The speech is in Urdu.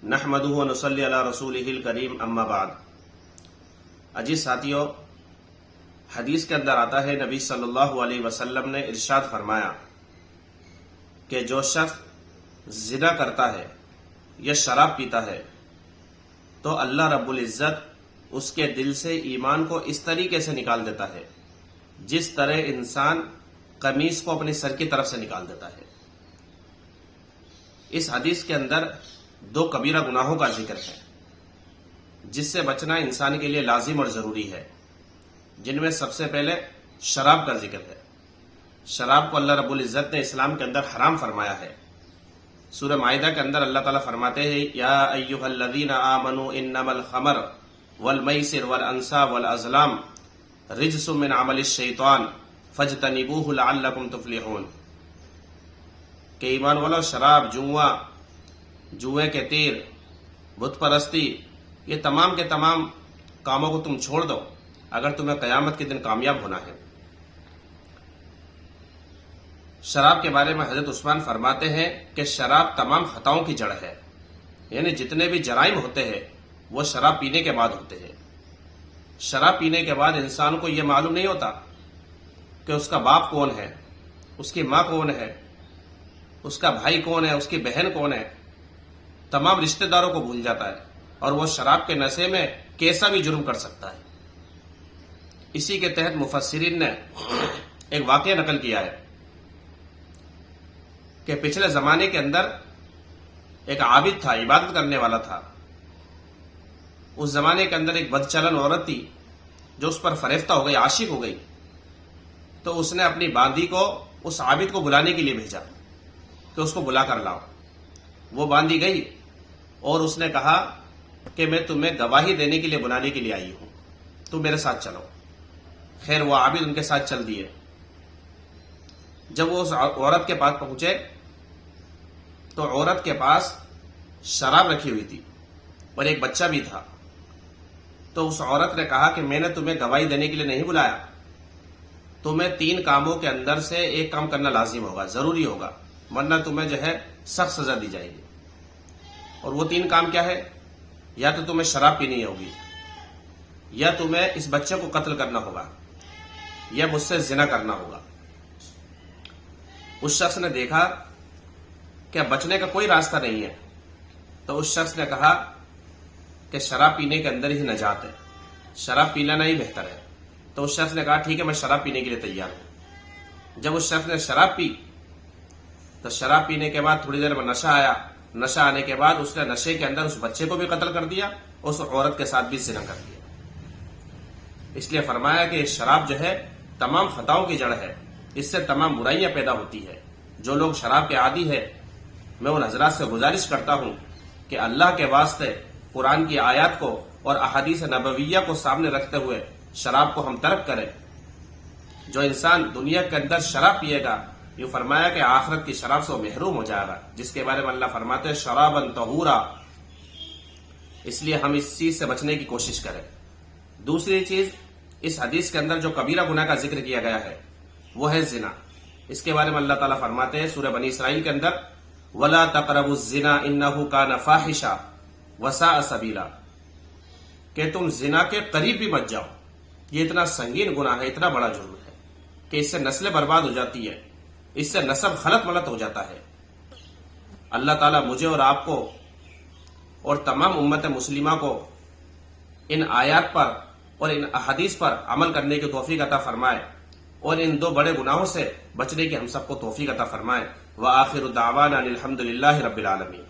نحمدہ و نصلی علی رسولہ الکریم اما بعد۔ عزیز ساتھیو، حدیث کے اندر آتا ہے نبی صلی اللہ علیہ وسلم نے ارشاد فرمایا کہ جو شخص زنا کرتا ہے یا شراب پیتا ہے تو اللہ رب العزت اس کے دل سے ایمان کو اس طریقے سے نکال دیتا ہے جس طرح انسان قمیص کو اپنے سر کی طرف سے نکال دیتا ہے۔ اس حدیث کے اندر دو کبیرہ گناہوں کا ذکر ہے جس سے بچنا انسان کے لیے لازم اور ضروری ہے، جن میں سب سے پہلے شراب کا ذکر ہے۔ شراب کو اللہ رب العزت نے اسلام کے اندر حرام فرمایا ہے۔ سورہ مائدہ کے اندر اللہ تعالیٰ فرماتے ہیں یا ایھا الذین آمنوا انما الخمر والمیسر والانصاب والازلام رجس من عمل الشیطان فاجتنبوہ لعلکم تفلحون، کہ ایمان والو، شراب، جوئے کے تیر، بت پرستی، یہ تمام کے تمام کاموں کو تم چھوڑ دو اگر تمہیں قیامت کے دن کامیاب ہونا ہے۔ شراب کے بارے میں حضرت عثمان فرماتے ہیں کہ شراب تمام خطاؤں کی جڑ ہے، یعنی جتنے بھی جرائم ہوتے ہیں وہ شراب پینے کے بعد ہوتے ہیں۔ شراب پینے کے بعد انسان کو یہ معلوم نہیں ہوتا کہ اس کا باپ کون ہے، اس کی ماں کون ہے، اس کا بھائی کون ہے، اس کی بہن کون ہے، تمام رشتہ داروں کو بھول جاتا ہے اور وہ شراب کے نشے میں کیسا بھی جرم کر سکتا ہے۔ اسی کے تحت مفسرین نے ایک واقعہ نقل کیا ہے کہ پچھلے زمانے کے اندر ایک عابد تھا، عبادت کرنے والا تھا۔ اس زمانے کے اندر ایک بدچلن عورت تھی جو اس پر فریفتہ ہو گئی، عاشق ہو گئی، تو اس نے اپنی باندی کو اس عابد کو بلانے کے لیے بھیجا کہ اس کو بلا کر لاؤ۔ وہ باندی گئی اور اس نے کہا کہ میں تمہیں گواہی دینے کے لیے بلانے کے لیے آئی ہوں، تم میرے ساتھ چلو۔ خیر وہ عابد ان کے ساتھ چل دیے۔ جب وہ اس عورت کے پاس پہنچے تو عورت کے پاس شراب رکھی ہوئی تھی اور ایک بچہ بھی تھا۔ تو اس عورت نے کہا کہ میں نے تمہیں گواہی دینے کے لیے نہیں بلایا، تمہیں 3 کاموں کے اندر سے ایک کام کرنا لازم ہوگا، ضروری ہوگا، ورنہ تمہیں جو ہے سخت سزا دی جائے گی۔ اور وہ 3 کام کیا ہے؟ یا تو تمہیں شراب پینی ہوگی، یا تمہیں اس بچے کو قتل کرنا ہوگا، یا مجھ سے زنا کرنا ہوگا۔ اس شخص نے دیکھا کہ بچنے کا کوئی راستہ نہیں ہے، تو اس شخص نے کہا کہ شراب پینے کے اندر ہی نجات ہے، شراب پی لینا ہی بہتر ہے۔ تو اس شخص نے کہا ٹھیک ہے، میں شراب پینے کے لیے تیار ہوں۔ جب اس شخص نے شراب پی تو شراب پینے کے بعد تھوڑی دیر میں نشہ آیا۔ نشہ آنے کے بعد اس نے نشے کے اندر اس بچے کو بھی قتل کر دیا اور اس عورت کے ساتھ بھی زنا کر دیا۔ اس لیے فرمایا کہ شراب جو ہے تمام خطاؤں کی جڑ ہے، اس سے تمام برائیاں پیدا ہوتی ہے۔ جو لوگ شراب کے عادی ہے، میں ان حضرات سے گزارش کرتا ہوں کہ اللہ کے واسطے قرآن کی آیات کو اور احادیث نبویہ کو سامنے رکھتے ہوئے شراب کو ہم ترک کریں۔ جو انسان دنیا کے اندر شراب پیے گا، یہ فرمایا کہ آخرت کی شراب سے وہ محروم ہو جائے گا، جس کے بارے میں اللہ فرماتے ہیں شرابا طہورا۔ اس لیے ہم اس چیز سے بچنے کی کوشش کریں۔ دوسری چیز، اس حدیث کے اندر جو کبیرہ گناہ کا ذکر کیا گیا ہے وہ ہے زنا۔ اس کے بارے میں اللہ تعالیٰ فرماتے ہیں سورہ بنی اسرائیل کے اندر وَلَا تَقْرَبُوا الزِّنَا إِنَّهُ كَانَ فَاحِشًا وَسَاءَ سَبِيلًا، کہ تم زنا کے قریب بھی مت جاؤ۔ یہ اتنا سنگین گناہ ہے، اتنا بڑا جرم ہے کہ اس سے نسلیں برباد ہو جاتی ہے، اس سے نسب خلط ملط ہو جاتا ہے۔ اللہ تعالیٰ مجھے اور آپ کو اور تمام امت مسلمہ کو ان آیات پر اور ان احادیث پر عمل کرنے کی توفیق عطا فرمائے اور ان 2 بڑے گناہوں سے بچنے کی ہم سب کو توفیق عطا فرمائے۔ وآخر دعوانا الحمد للہ رب العالمین۔